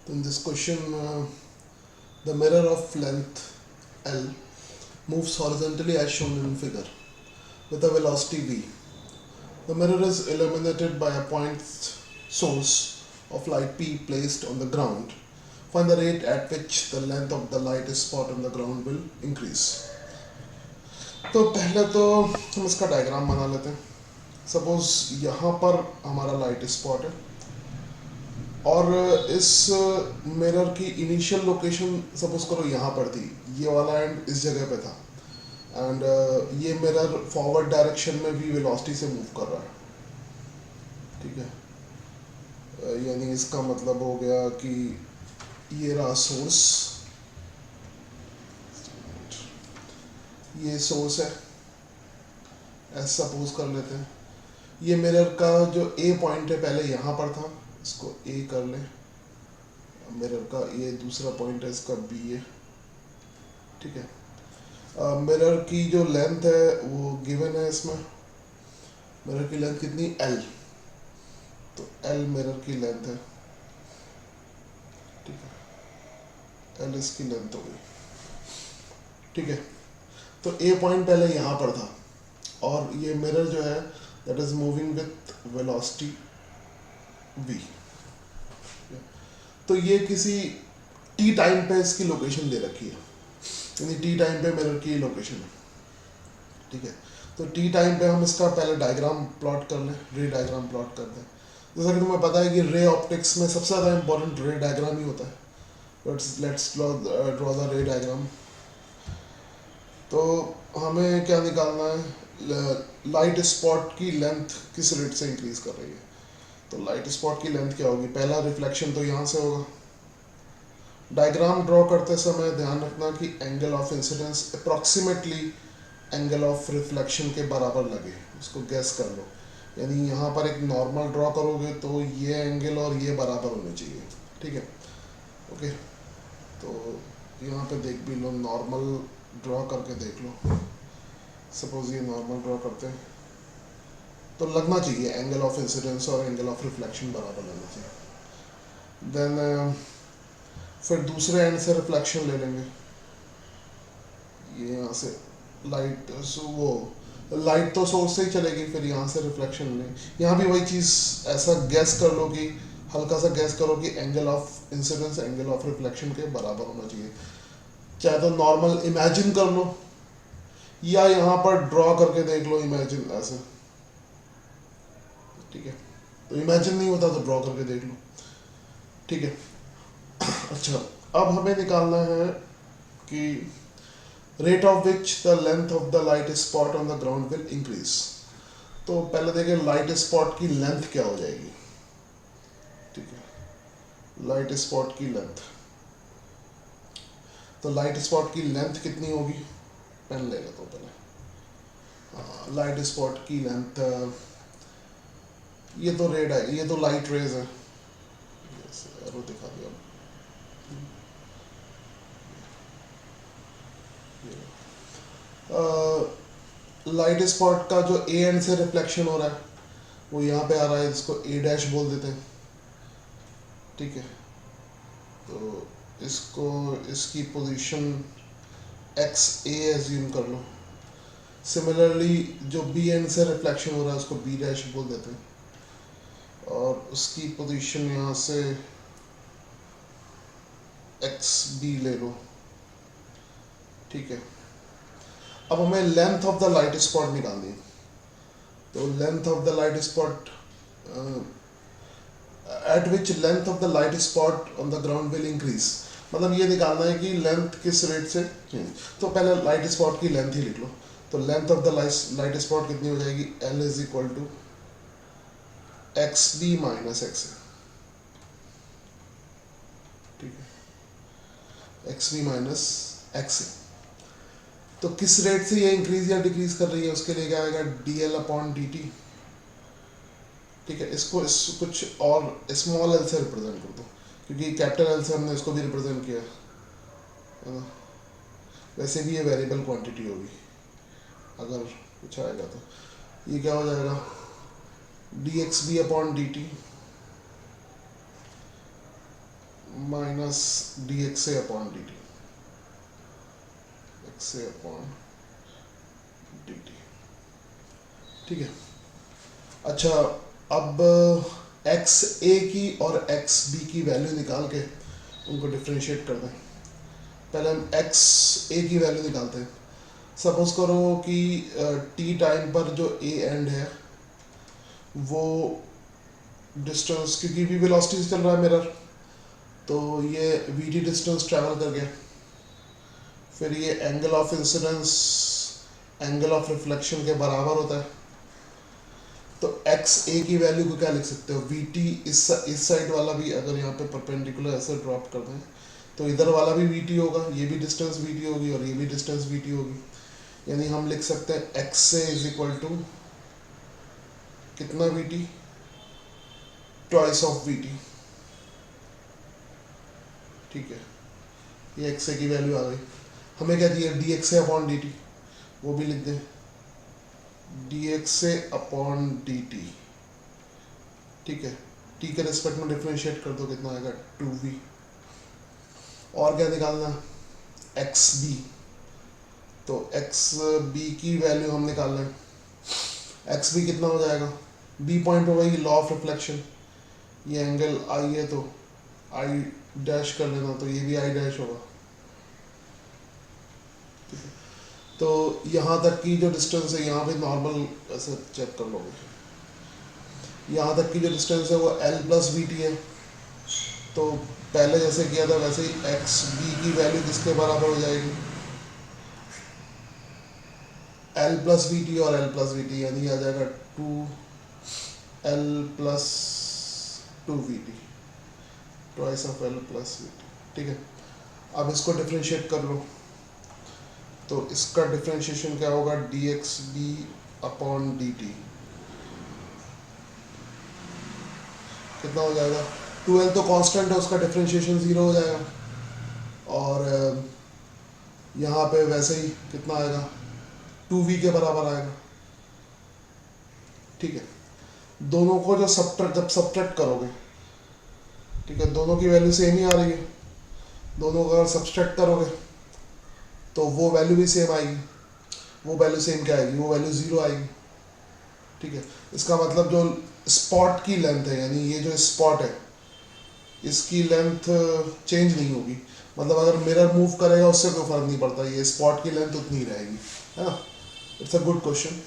In this question, the mirror of length L moves horizontally as shown in figure with a velocity v. The mirror is illuminated by a point source of light P placed on the ground. Find the rate at which the length of the light spot on the ground will increase. तो पहले तो हम इसका diagram बना लेते हैं. Suppose यहाँ पर हमारा लाइट स्पॉट है और इस मिरर की इनिशियल लोकेशन सपोज करो यहाँ पर थी, ये वाला एंड इस जगह पे था एंड ये मिरर फॉरवर्ड डायरेक्शन में भी वेलोसिटी से मूव कर रहा है. ठीक है, यानी इसका मतलब हो गया कि ये रहा सोर्स, ये सोर्स है ऐसा सपोज कर लेते हैं. ये मिरर का जो ए पॉइंट है पहले यहाँ पर था, इसको ए कर लें. मिरर का ये दूसरा पॉइंट है, इसका बी है. ठीक है, मिरर की जो लेंथ है वो गिवन है इसमें. मिरर की लेंथ कितनी, एल. तो एल मिरर की लेंथ है. ठीक है, एल इसकी लेंथ हो गई. ठीक है, तो ए पॉइंट पहले यहाँ पर था और ये मिरर जो है that is moving with velocity v. तो ये किसी टी टाइम पे इसकी लोकेशन दे रखी है, यानी टी टाइम पे मिरर की लोकेशन है. ठीक है, तो टी टाइम पे हम इसका पहले डायग्राम प्लॉट कर लें, रे डायग्राम प्लॉट कर दें. जैसा कि तुम्हें पता है कि रे ऑप्टिक्स में सबसे ज़्यादा इंपॉर्टेंट रे डायग्राम ही होता है. लेट्स ड्रॉ द रे डायग्राम. तो हमें क्या निकालना है, लाइट स्पॉट की लेंथ किस रेट से इंक्रीज कर रही है. तो लाइट स्पॉट की लेंथ क्या होगी, पहला रिफ्लेक्शन तो यहाँ से होगा. डायग्राम ड्रॉ करते समय ध्यान रखना कि angle of incidence approximately angle of reflection के बराबर लगे, उसको गैस कर लो. यानी यहाँ पर एक नॉर्मल ड्रॉ करोगे तो ये एंगल और ये बराबर होने चाहिए. ठीक है, ओके. तो यहाँ पे देख भी लो, नॉर्मल ड्रॉ करके देख लो. सपोज ये नॉर्मल ड्रॉ करते हैं तो लगना चाहिए एंगल ऑफ इंसिडेंस और एंगल ऑफ रिफ्लेक्शन बराबर लगना चाहिए. देन फिर दूसरे एंड से रिफ्लेक्शन ले लेंगे. ये यहाँ से लाइट वो लाइट तो सोर्स से ही चलेगी, फिर यहाँ से रिफ्लेक्शन लें. यहाँ भी वही चीज़ ऐसा गैस कर लो कि हल्का सा गैस करो कि angle of incidence angle of reflection के बराबर होना चाहिए. चाहे तो नॉर्मल इमेजिन कर लो या यहाँ पर ड्रॉ करके देख लो, इमेजिन ऐसे. ठीक है, तो इमेजिन नहीं होता तो ड्रॉ करके देख लो. ठीक है, अच्छा. अब हमें निकालना है कि rate of which the length of the light spot on the ground will increase. तो पहले देखें लाइट स्पॉट की लेंथ क्या हो जाएगी. ठीक है, लाइट स्पॉट की लेंथ. तो लाइट स्पॉट की लेंथ कितनी होगी, पेन ले लेता हूँ पहले. लाइट स्पॉट की लेंथ, ये तो रेड है, ये तो लाइट रेज है. एरो दिखा दिया. लाइट स्पॉट का जो ए एंड से रिफ्लेक्शन हो रहा है वो यहाँ पे आ रहा है, जिसको ए डैश बोल देते हैं. ठीक है, तो इसको इसकी पोजीशन एक्स ए एज्यूम कर लो. सिमिलरली जो बी एंड से रिफ्लेक्शन हो रहा है उसको बी डैश बोल देते हैं और उसकी पोजीशन यहाँ से एक्स बी ले लो. ठीक है, अब हमें length of the light spot निकालनी है. तो length of the light spot, eight which length of the light spot on the ground will increase. मतलब ये निकालना है कि लेंथ किस रेट से चेंज. तो पहले लाइट स्पॉट की लेंथ ही लिख लो. तो length of the light spot कितनी हो जाएगी, L is equal to X B minus X A. ठीक है, X B minus X A. तो किस रेट से ये इंक्रीज या डिक्रीज कर रही है उसके लिए क्या आएगा, D L upon D T. ठीक है, इसको कुछ और स्मॉल एल से रिप्रेजेंट कर दो क्योंकि कैपिटल एल से हमने इसको भी रिप्रेजेंट किया है ना. वैसे भी ये वेरिएबल क्वांटिटी होगी, अगर कुछ आएगा तो ये क्या हो जाएगा, D X B upon D T minus D X A upon D T, X A upon D T. ठीक है, अच्छा अब एक्स ए की और एक्स बी की वैल्यू निकाल के उनको डिफ्रेंशिएट कर दें। पहले हम एक्स ए की वैल्यू निकालते हैं। सपोज करो कि टी टाइम पर जो ए एंड है वो डिस्टेंस, क्योंकि वी वेलोसिटी से चल रहा है मिरर, तो ये वी टी डिस्टेंस ट्रैवल कर गया, फिर ये angle of incidence angle of reflection के बराबर होता है। तो एक्स ए की वैल्यू को क्या लिख सकते हो, वी टी इस साइड वाला भी अगर यहाँ पे परपेंडिकुलर ऐसे ड्रॉप कर दें तो इधर वाला भी वी टी होगा, ये भी डिस्टेंस वी टी होगी और ये भी डिस्टेंस वी टी होगी। यानी हम लिख सकते हैं X A is equal to कितना V T, twice of V T. ठीक है, ये एक्स ए की वैल्यू आ गई। हमें क्या दिया, D X A upon D T, वो भी लिख दें, D X A upon D T. ठीक है, टी के रिस्पेक्ट में डिफरेंशिएट कर दो, कितना आएगा 2v। और क्या निकालना, एक्स बी, तो एक्स बी की वैल्यू हम निकाल लें। एक्स बी कितना हो जाएगा, बी पॉइंट होगा ये लॉ ऑफ रिफ्लेक्शन, ये एंगल आई है तो आई डैश कर लेना, तो ये भी आई डैश होगा। ठीक है, तो यहाँ तक की जो डिस्टेंस है, यहाँ पे नॉर्मल ऐसे चेक कर लोगे, यहाँ तक की जो डिस्टेंस है वो एल प्लस वी टी है। तो पहले जैसे किया था वैसे ही एक्स बी की वैल्यू किसके बराबर हो जाएगी, एल प्लस वी टी और एल प्लस वी टी, यानी आ जाएगा 2l plus 2vt, twice of L plus we T. ठीक है, अब इसको डिफ्रेंशिएट कर लो, तो इसका डिफ्रेंशिएशन क्या होगा, D X B upon D T, कितना हो जाएगा, 2l तो कांस्टेंट है, उसका डिफ्रेंशिएशन 0 हो जाएगा। और यहाँ पे वैसे ही कितना आएगा, 2v के बराबर आएगा। ठीक है, दोनों को जब सब्ट्रैक्ट करोगे, ठीक है, दोनों की वैल्यू सेम ही आ रही है, दोनों को अगर सब्ट्रैक्ट करोगे तो वो वैल्यू भी सेम आएगी। वो वैल्यू सेम क्या आएगी, वो वैल्यू 0 आएगी। ठीक है, इसका मतलब जो स्पॉट की लेंथ है, यानी ये जो स्पॉट है इसकी लेंथ चेंज नहीं होगी, मतलब अगर मिरर मूव करेगा उससे कोई फर्क नहीं पड़ता, ये स्पॉट की लेंथ उतनी ही रहेगी, है ना। It's a good question.